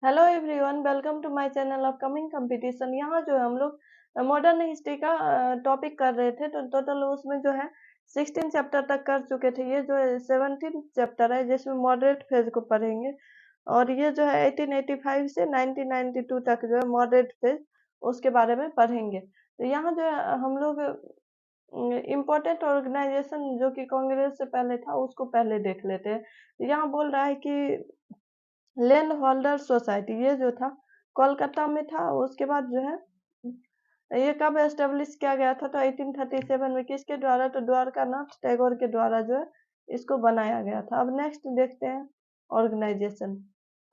Hello everyone, welcome to my channel upcoming competition. यहाँ जो है हम लोग मॉडर्न हिस्ट्री का टॉपिक कर रहे थे, तो टोटल उसमें जो है 16 चैप्टर तक कर चुके थे। ये जो है 17 चैप्टर है जिसमें मॉडरेट फेज को पढ़ेंगे, और ये जो है 1885 से 1992 तक जो है मॉडरेट फेज उसके बारे में पढ़ेंगे। तो यहाँ जो है हम लोग इम्पोर्टेंट ऑर्गेनाइजेशन जो कि कांग्रेस से पहले था उसको पहले देख लेते हैं। तो यहाँ बोल रहा है कि लैंड होल्डर सोसाइटी, ये जो था कोलकाता में था। उसके बाद जो है ये कब एस्टेब्लिश किया गया था, तो 1837 में। किसके द्वारा, तो द्वारकानाथ टैगोर के द्वारा जो है इसको बनाया गया था। अब नेक्स्ट देखते हैं ऑर्गेनाइजेशन।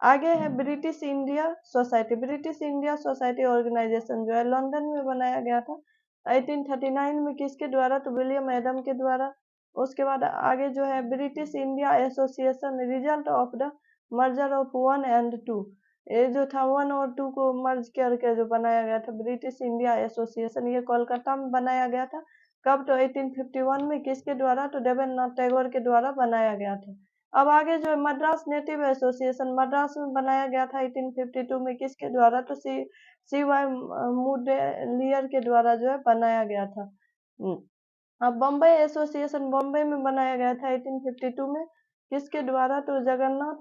आगे है British India society. British India society organisation जो है लंदन में बनाया गया था 1839 में। किसके द्वारा, तो विलियम एडम के द्वारा। उसके बाद आगे जो है British India association, result of the merger of 1 and 2। ये जो था 1 और 2 को मर्ज करके जो बनाया गया था ब्रिटिश इंडिया एसोसिएशन, ये कोलकाता में बनाया गया था। कब, तो 1851 में। किसके द्वारा, तो देवेंद्रनाथ टैगोर के द्वारा बनाया गया था। अब आगे जो है मद्रास नेटिव एसोसिएशन मद्रास में बनाया गया था 1852 में। किसके द्वारा, तो सी वाई मुडेलियर के द्वारा जो है बनाया गया था। अब बम्बई एसोसिएशन बॉम्बे में बनाया गया था 1852 में। किसके द्वारा, तो जगन्नाथ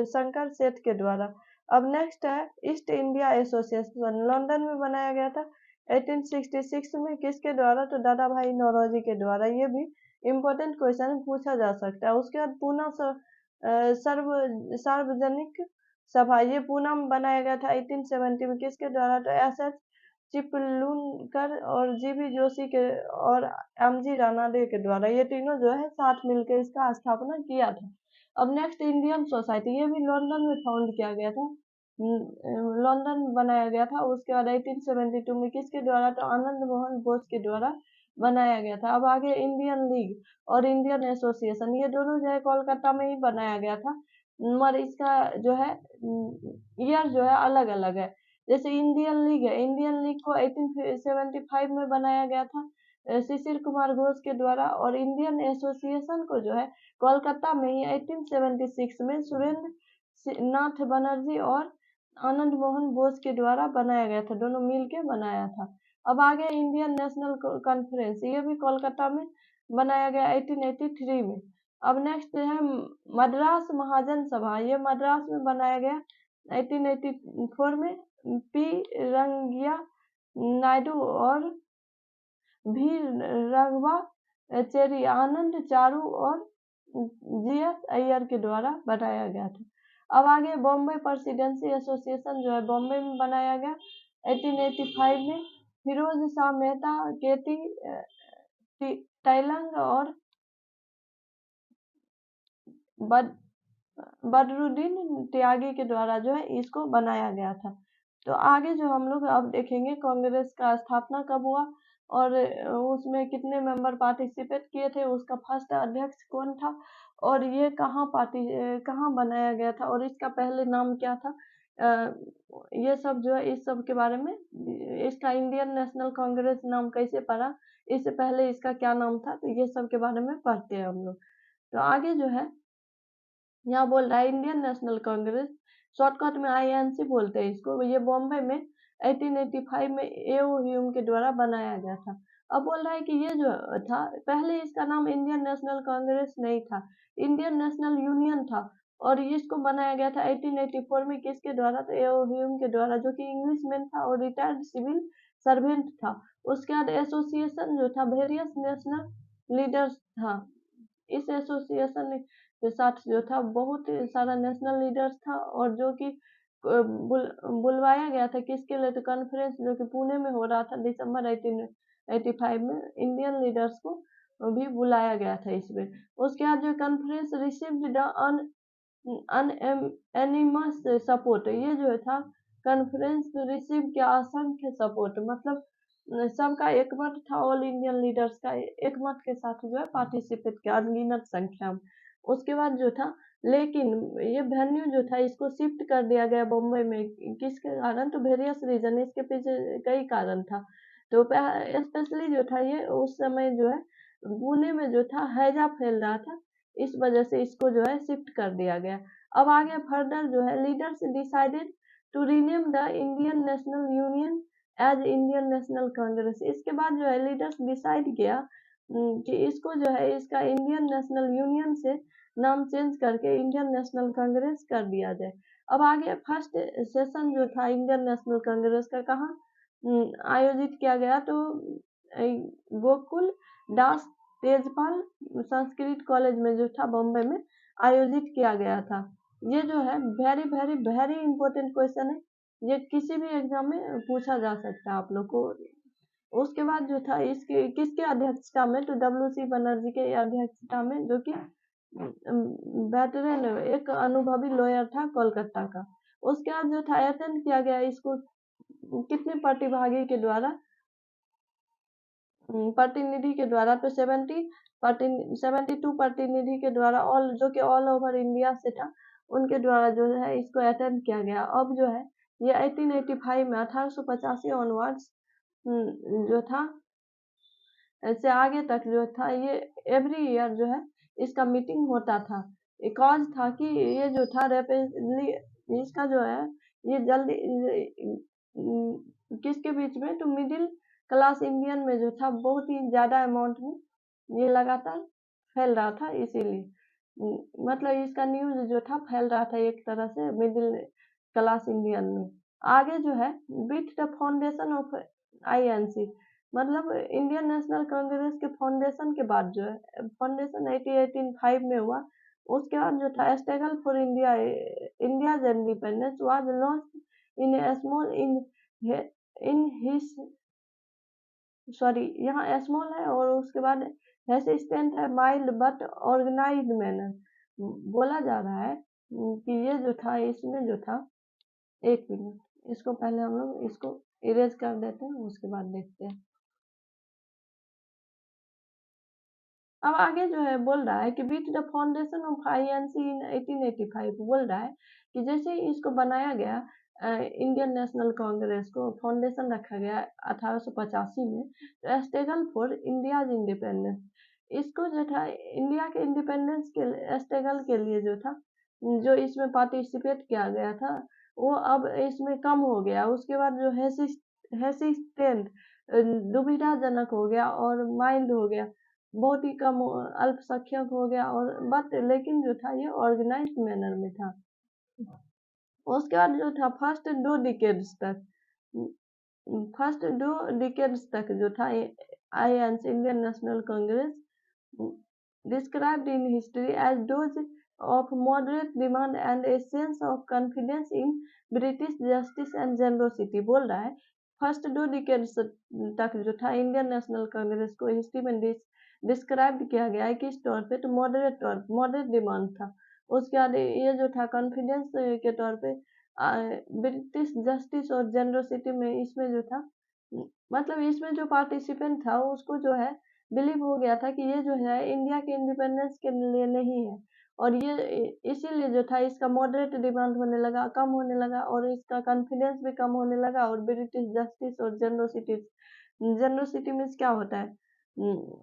शंकर सेठ के द्वारा। अब नेक्स्ट है ईस्ट इंडिया एसोसिएशन, लंदन में बनाया गया था 1866 में। किसके द्वारा, तो दादा भाई नौरोजी के द्वारा। ये भी इम्पोर्टेंट क्वेश्चन पूछा जा सकता है। उसके बाद पूना सार्वजनिक सभा, ये पूना में बनाया गया था 1870 में। किसके द्वारा, तो एस एच चिपलूनकर और जीबी जोशी के और एमजी रानाडे के द्वारा। ये तीनों जो है साथ मिलकर इसका स्थापना किया था। अब नेक्स्ट इंडियन सोसाइटी, ये भी लंदन में फाउंड किया गया था, लंदन में बनाया गया था। उसके बाद 1872 में किसके द्वारा, तो आनंद मोहन बोस के द्वारा बनाया गया था। अब आगे इंडियन लीग और इंडियन एसोसिएशन, ये दोनों जो है कोलकाता में ही बनाया गया था, मगर इसका जो है ईयर जो है अलग अलग है। जैसे इंडियन लीग है, इंडियन लीग को 1875 में बनाया गया था शिशिर कुमार घोष के द्वारा। और इंडियन एसोसिएशन को जो है कोलकाता में ही 1876 में सुरेंद्र नाथ बनर्जी और आनंद मोहन बोस के द्वारा बनाया गया था, दोनों मिल के बनाया था। अब आगे इंडियन नेशनल कॉन्फ्रेंस, ये भी कोलकाता में बनाया गया 1883 में। अब नेक्स्ट है मद्रास महाजन सभा, ये मद्रास में बनाया गया 1884 में। पी रंगिया नायडू और भी रघवा आनंद चारू और जीएस अय्यर के द्वारा बनाया गया था। अब आगे बॉम्बे प्रेसिडेंसी एसोसिएशन जो है बॉम्बे में बनाया गया 1885 में। फिरोज शाह मेहता, केटी टैलंग और बद बदरुद्दीन त्यागी के द्वारा जो है इसको बनाया गया था। तो आगे जो हम लोग अब देखेंगे कांग्रेस का स्थापना कब हुआ और उसमें कितने मेंबर पार्टिसिपेट किए थे, उसका फर्स्ट अध्यक्ष कौन था, और ये कहाँ बनाया गया था, और इसका पहले नाम क्या था। ये सब जो है इस सब के बारे में, इसका इंडियन नेशनल कांग्रेस नाम कैसे पड़ा, इससे पहले इसका क्या नाम था, तो ये सब के बारे में पढ़ते हैं हम लोग। तो आगे जो है यहाँ बोल रहा है इंडियन नेशनल कांग्रेस, शॉर्टकट में आईएनसी बोलते हैं इसको। ये बॉम्बे में 1885 में एओ ह्यूम के द्वारा बनाया गया था। अब बोल रहा है कि ये जो था पहले इसका नाम इंडियन नेशनल कांग्रेस नहीं था, इंडियन नेशनल यूनियन था। और इसको बनाया गया था 1884 में। किसके द्वारा, तो एओ ह्यूम के द्वारा, जो कि इंग्लिशमैन था और रिटायर्ड सिविल सर्वेंट था। उसके बाद एसोसिएशन जो था वेरियस नेशनल लीडर्स था। इस एसोसिएशन के साथ जो था बहुत सारा नेशनल लीडर्स था, और जो कि बुलवाया गया था किसके लिए, तो कॉन्फ्रेंस जो कि पुणे में हो रहा था दिसंबर 1885 में, इंडियन लीडर्स को भी बुलाया गया था इसमें। उसके बाद जो कॉन्फ्रेंस रिसीव्ड द अनएनिमस सपोर्ट, ये जो था कॉन्फ्रेंस रिसीव किया असंख्य सपोर्ट, मतलब सबका एक मत था, ऑल इंडियन लीडर्स का एक मत के साथ जो है पार्टिसिपेट किया अनगिनत संख्या में। उसके बाद जो था, लेकिन ये वेन्यू जो था इसको शिफ्ट कर दिया गया बॉम्बे में। किसके कारण, तो वेरियस रीजन, इसके पीछे कई कारण था। तो स्पेशली जो था ये उस समय जो है पुणे में जो था हैजा फैल रहा था, इस वजह से इसको जो है शिफ्ट कर दिया गया। अब आगे फर्दर जो है leaders decided to rename the Indian National Union as Indian National Congress. इसके बाद जो है लीडर्स डिसाइड किया कि इसको जो है इसका इंडियन नेशनल यूनियन से नाम चेंज करके इंडियन नेशनल कांग्रेस कर दिया जाए। अब आगे फर्स्ट सेशन जो था इंडियन नेशनल कांग्रेस का कहाँ आयोजित किया गया, तो गोकुल दास तेजपाल संस्कृत कॉलेज में जो था बॉम्बे में आयोजित किया गया था। ये जो है very very very important question है, ये किसी भी एग्जाम में पूछा जा सकता है आप लोग को। उसके बाद जो था इसके किसके अध्यक्षता में, तो डब्ल्यू.सी. बनर्जी के अध्यक्षता में, जो कि वेटरन एक अनुभवी लॉयर था कोलकाता का। उसके बाद जो था अटेंड किया गया इसको कितने प्रतिभागी के द्वारा, प्रतिनिधि के द्वारा, तो 72 प्रतिनिधि के द्वारा, ऑल जो कि ऑल ओवर इंडिया से था, उनके द्वारा जो है इसको अटेंड किया गया। अब जो है ये 1885 में 1885 ऑनवर्ड्स जो था से आगे तक जो था ये एवरी ईयर जो है इसका मीटिंग होता था। कॉज था कि ये जो था रैपिडली इसका जो है ये जल्दी किसके बीच में, तो मिडिल क्लास इंडियन में जो था बहुत ही ज्यादा अमाउंट में ये लगातार फैल रहा था, इसीलिए मतलब इसका न्यूज जो था फैल रहा था एक तरह से मिडिल क्लास इंडियन में। आगे जो है with the foundation of INC, मतलब इंडियन नेशनल कांग्रेस के फाउंडेशन के बाद जो है फाउंडेशन 1885 में हुआ, उसके बाद जो था struggle for India's independence was launched in A small in his sorry यहाँ स्मॉल है और उसके बाद रेसिस्टेंट है माइल्ड बट ऑर्गेनाइज्ड मैनर। बोला जा रहा है कि ये जो था इसमें जो था, एक मिनट इसको पहले हम लोग इसको इरेज कर देते हैं उसके बाद देखते हैं। अब आगे जो है बोल रहा है कि with the foundation of INC in 1885, बोल रहा है कि जैसे ही इसको बनाया गया इंडियन नेशनल कांग्रेस को फाउंडेशन रखा गया 1885 में, तो स्ट्रगल फॉर इंडियाज इंडिपेंडेंस, इसको जो था इंडिया के इंडिपेंडेंस के स्ट्रगल के लिए जो था जो इसमें पार्टिसिपेट किया गया था वो अब इसमें कम हो गया। उसके बाद जो हेसिस्टेंट दुविधाजनक हो गया और माइल्ड हो गया, बहुत ही कम अल्पसंख्यक हो गया, और बट लेकिन जो था ये ऑर्गेनाइज्ड मैनर में था। उसके बाद जो था फर्स्ट दो डिकेड्स तक जो था INC Indian National Congress described in history as those of moderate demand and a sense of confidence in British justice and generosity। बोल रहा है फर्स्ट 2 डिकेड्स तक जो था इंडियन नेशनल कांग्रेस को हिस्ट्री में डिस्क्राइब किया गया है किस तौर पे, तो मॉडरेट डिमांड था। उसके बाद ये जो था कॉन्फिडेंस के तौर पे ब्रिटिश जस्टिस और जनरसिटी में, इसमें जो था मतलब इसमें जो पार्टिसिपेंट था उसको जो है बिलीव हो गया था कि ये जो है इंडिया के इंडिपेंडेंस के लिए नहीं है, और ये इसीलिए जो था इसका मॉडरेट डिमांड होने लगा, कम होने लगा, और इसका कॉन्फिडेंस भी कम होने लगा, और ब्रिटिश जस्टिस और जनरसिटी में क्या होता है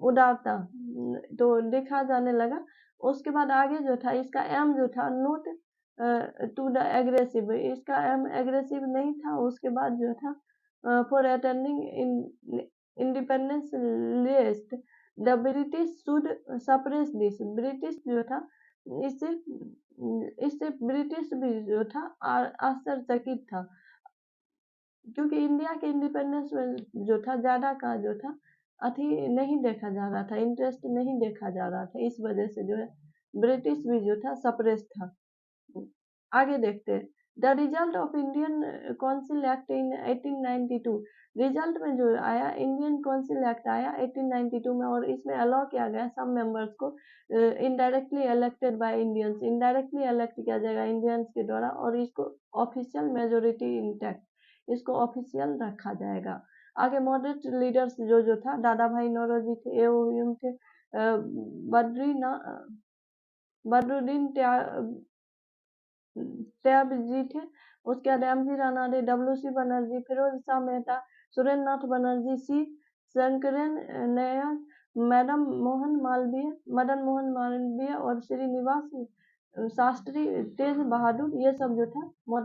उदारता, तो देखा जाने लगा। उसके बाद आगे जो था इसका एम जो था नोट टू द एग्रेसिव, इसका एम एग्रेसिव नहीं था। उसके बाद जो था for attending independence list the British should suppress this, British जो था इससे इससे ब्रिटिश भी जो था आश्चर्यचकित था, क्योंकि इंडिया के इंडिपेंडेंस में जो था ज्यादा का जो था अति नहीं देखा जा रहा था, इंटरेस्ट नहीं देखा जा रहा था, इस वजह से जो है ब्रिटिश भी जो था सप्रेस था। आगे देखते हैं the result of Indian council act in 1892, result में जो आया इंडियन काउंसिल एक्ट आया 1892 में, और इसमें अलाउ किया गया सब मेंबर्स को indirectly elected by Indians, indirectly elect किया जाएगा इंडियंस के द्वारा, और इसको ऑफिशियल मेजोरिटी इंटैक्ट, इसको ऑफिशियल रखा जाएगा। आगे मॉडरेट लीडर्स जो था दादा भाई नौरोजी थे, एओ थे, बदरुद्दीन त्याब जी थे, उसके बाद एमजी राणा थे, डब्ल्यू.सी. बनर्जी, फिरोज शाह मेहता, सुरेंद्र नाथ बनर्जी, सी शंकरन नायर, मदन मोहन मालवीय और श्रीनिवास शास्त्री, तेज बहादुर, ये सब जो था